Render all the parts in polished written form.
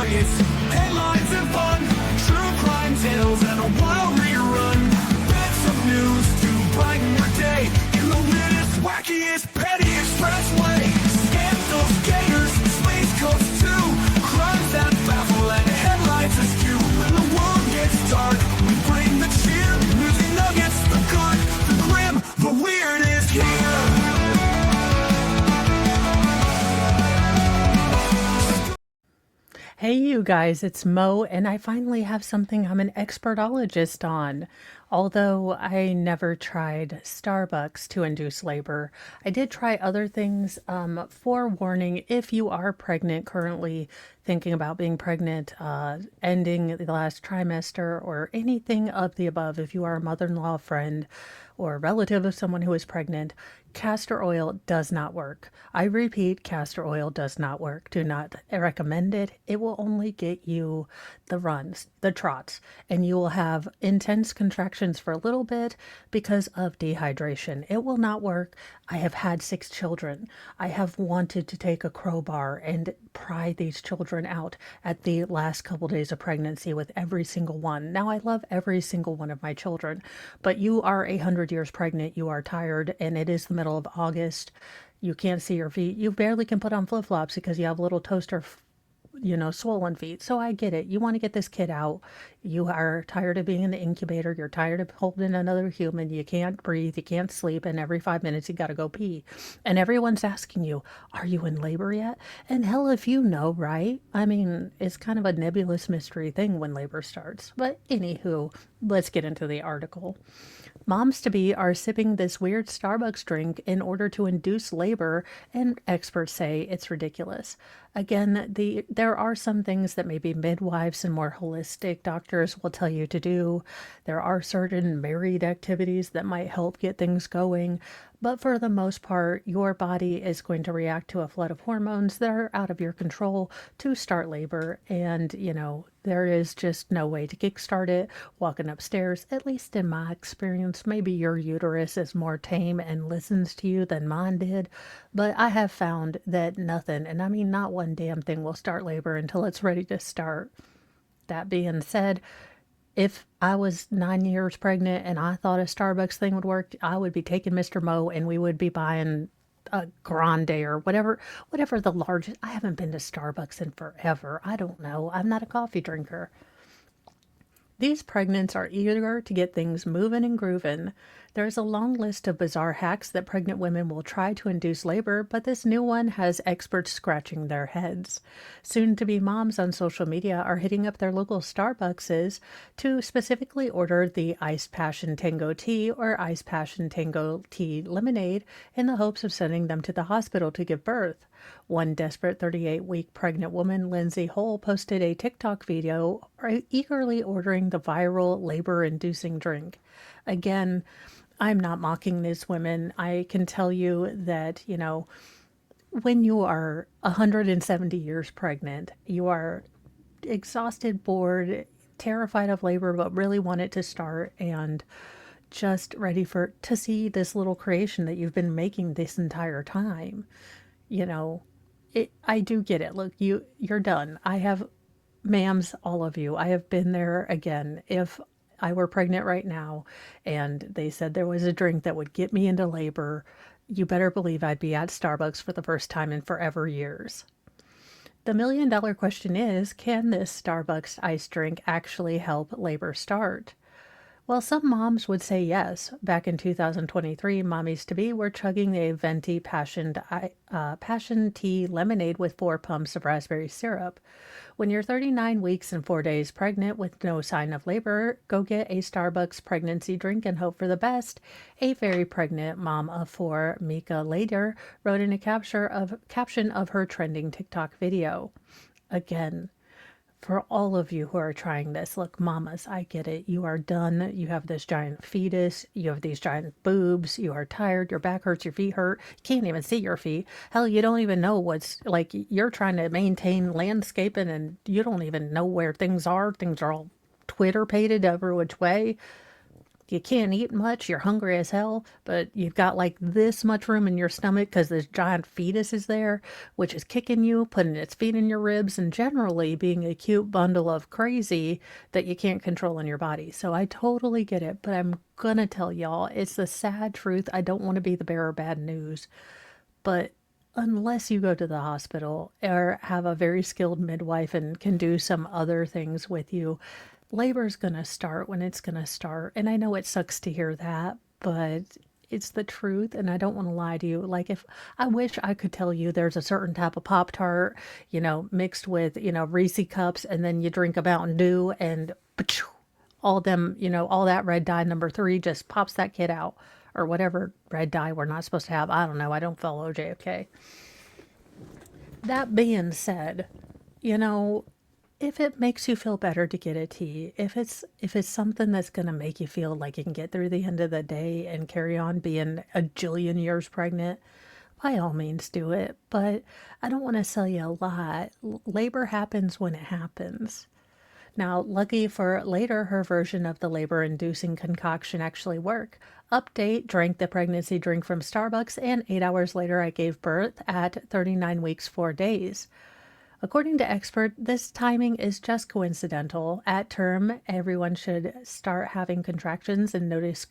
It's headlines and fun, true crime tales and a wild rerun. Bits of news to brighten your day in the latest, wackiest, petty expressway. Scandals, gators, space coast too, crimes that baffle and headlines askew. When the world gets dark, we bring the cheer. Newsy nuggets, the good, the grim, the weird is here. Hey you guys, it's Mo, and I finally have something I'm an expertologist on. Although I never tried Starbucks to induce labor, I did try other things. Forewarning, if you are pregnant, currently thinking about being pregnant, ending the last trimester, or anything of the above, if you are a mother-in-law, friend, or a relative of someone who is pregnant, castor oil does not work. I repeat, castor oil does not work. Do not recommend it. It will only get you the runs, the trots, and you will have intense contractions for a little bit because of dehydration. It will not work. I have had 6 children. I have wanted to take a crowbar and pry these children out at the last couple days of pregnancy with every single one. Now, I love every single one of my children, but you are 100 years pregnant, you are tired, and it is the middle of August. You can't see your feet. You barely can put on flip-flops because you have little toaster swollen feet. So I get it. You want to get this kid out. You are tired of being in the incubator. You're tired of holding another human. You can't breathe. You can't sleep. And every 5 minutes, you got to go pee. And everyone's asking you, are you in labor yet? And hell, if you know, right? I mean, it's kind of a nebulous mystery thing when labor starts. But anywho, let's get into the article. Moms-to-be are sipping this weird Starbucks drink in order to induce labor, and experts say it's ridiculous. Again, there are some things that maybe midwives and more holistic doctors will tell you to do. There are certain married activities that might help get things going. But for the most part, your body is going to react to a flood of hormones that are out of your control to start labor. And, there is just no way to kickstart it walking upstairs, at least in my experience. Maybe your uterus is more tame and listens to you than mine did. But I have found that nothing, and I mean not one damn thing, will start labor until it's ready to start. That being said, if I was 9 years pregnant and I thought a Starbucks thing would work, I would be taking Mr. Mo and we would be buying a grande or whatever the largest. I haven't been to Starbucks in forever. I don't know. I'm not a coffee drinker. These pregnants are eager to get things moving and grooving. There's a long list of bizarre hacks that pregnant women will try to induce labor, but this new one has experts scratching their heads. Soon-to-be moms on social media are hitting up their local Starbuckses to specifically order the Iced Passion Tango Tea or Iced Passion Tango Tea Lemonade in the hopes of sending them to the hospital to give birth. One desperate 38-week pregnant woman, Lindsay Hole, posted a TikTok video eagerly ordering the viral labor-inducing drink. Again, I'm not mocking these women. I can tell you that, when you are 170 years pregnant, you are exhausted, bored, terrified of labor, but really want it to start and just ready to see this little creation that you've been making this entire time. I do get it. Look, you're done. I have, ma'ams, all of you, I have been there again. If I were pregnant right now and they said there was a drink that would get me into labor, you better believe I'd be at Starbucks for the first time in forever years. The million-dollar question is, can this Starbucks iced drink actually help labor start? Well, some moms would say yes. Back in 2023, mommies-to-be were chugging a venti passion tea lemonade with 4 pumps of raspberry syrup. When you're 39 weeks and 4 days pregnant with no sign of labor, go get a Starbucks pregnancy drink and hope for the best. A very pregnant mom of 4, Mika Lader, wrote in a caption of her trending TikTok video. Again, for all of you who are trying this, look, mamas, I get it. You are done. You have this giant fetus. You have these giant boobs. You are tired. Your back hurts. Your feet hurt. You can't even see your feet. Hell, you don't even know what's like. You're trying to maintain landscaping and you don't even know where things are. Things are all Twitter pated every which way. You can't eat much, you're hungry as hell, but you've got like this much room in your stomach because this giant fetus is there, which is kicking you, putting its feet in your ribs, and generally being a cute bundle of crazy that you can't control in your body. So I totally get it, but I'm gonna tell y'all, it's the sad truth. I don't want to be the bearer of bad news, but unless you go to the hospital or have a very skilled midwife and can do some other things with you, labor's going to start when it's going to start. And I know it sucks to hear that, but it's the truth. And I don't want to lie to you. Like, if I wish I could tell you there's a certain type of Pop Tart, mixed with, Reese cups, and then you drink a Mountain Dew and all them, all that red dye number 3 just pops that kid out, or whatever red dye we're not supposed to have. I don't know. I don't follow JFK. That being said, you know, if it makes you feel better to get a tea, if it's something that's going to make you feel like you can get through the end of the day and carry on being a jillion years pregnant, by all means do it. But I don't want to sell you a lie. Labor happens when it happens. Now, lucky for later, her version of the labor-inducing concoction actually worked. Update, drank the pregnancy drink from Starbucks, and 8 hours later I gave birth at 39 weeks, 4 days. According to expert, this timing is just coincidental. At term, everyone should start having contractions and notice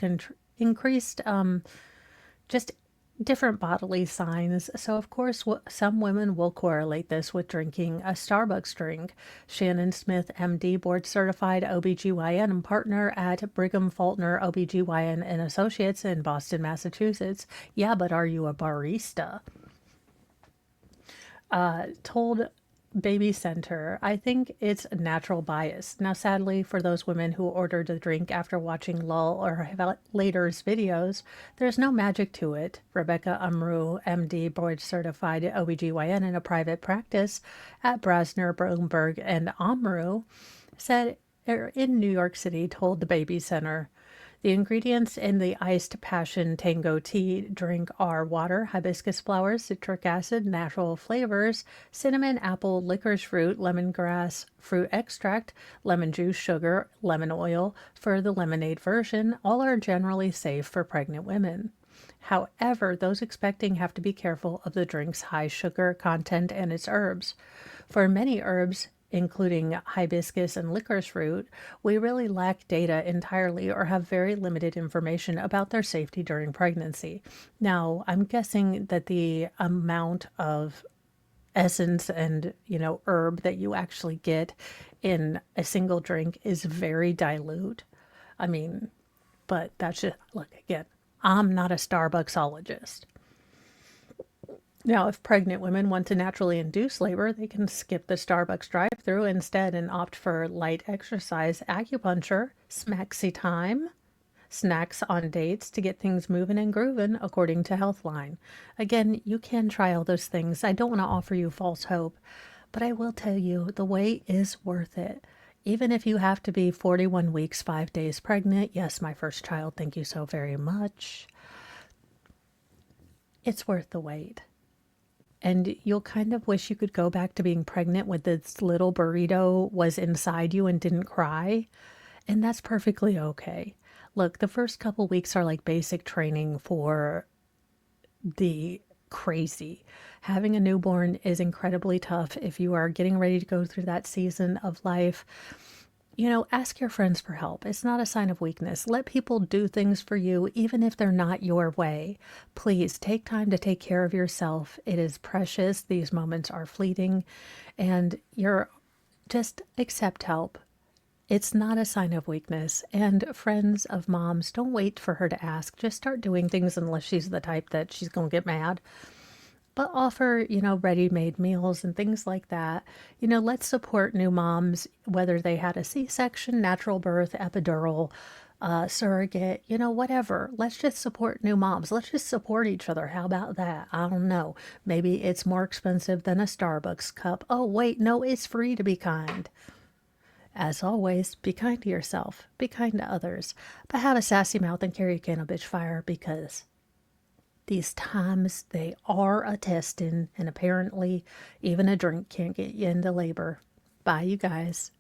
increased, just different bodily signs. So, of course, some women will correlate this with drinking a Starbucks drink. Shannon Smith, MD, board certified OBGYN and partner at Brigham Faulkner OBGYN and Associates in Boston, Massachusetts. Yeah, but are you a barista? Told Baby Center, I think it's a natural bias. Now, sadly, for those women who ordered the drink after watching Lull or later's videos, there's no magic to it. Rebecca Umru, MD, board certified OBGYN in a private practice at Brasner, Broomberg, and Omru, said in New York City, told the Baby Center, the ingredients in the iced passion tango tea drink are water, hibiscus flowers, citric acid, natural flavors, cinnamon, apple, licorice fruit, lemongrass, fruit extract, lemon juice, sugar, lemon oil. For the lemonade version, all are generally safe for pregnant women. However, those expecting have to be careful of the drink's high sugar content and its herbs. For many herbs, including hibiscus and licorice root, we really lack data entirely or have very limited information about their safety during pregnancy. Now, I'm guessing that the amount of essence and, herb that you actually get in a single drink is very dilute. I mean, but that's just, look, again, I'm not a Starbucksologist. Now, if pregnant women want to naturally induce labor, they can skip the Starbucks drive-thru instead and opt for light exercise, acupuncture, smaxy time, snacks on dates to get things moving and grooving, according to Healthline. Again, you can try all those things. I don't want to offer you false hope, but I will tell you the wait is worth it. Even if you have to be 41 weeks, 5 days pregnant, yes, my first child, thank you so very much. It's worth the wait. And you'll kind of wish you could go back to being pregnant when this little burrito was inside you and didn't cry. And that's perfectly okay. Look, the first couple weeks are like basic training for the crazy. Having a newborn is incredibly tough if you are getting ready to go through that season of life. Ask your friends for help. It's not a sign of weakness. Let people do things for you, even if they're not your way. Please take time to take care of yourself. It is precious. These moments are fleeting, and you're just accept help. It's not a sign of weakness. And friends of moms, don't wait for her to ask. Just start doing things unless she's the type that she's going to get mad. But offer, ready-made meals and things like that. Let's support new moms, whether they had a C-section, natural birth, epidural, surrogate, whatever. Let's just support new moms. Let's just support each other. How about that? I don't know. Maybe it's more expensive than a Starbucks cup. Oh, wait, no, it's free to be kind. As always, be kind to yourself. Be kind to others. But have a sassy mouth and carry a can of bitch fire, because these times, they are a testing, and apparently even a drink can't get you into labor. Bye, you guys.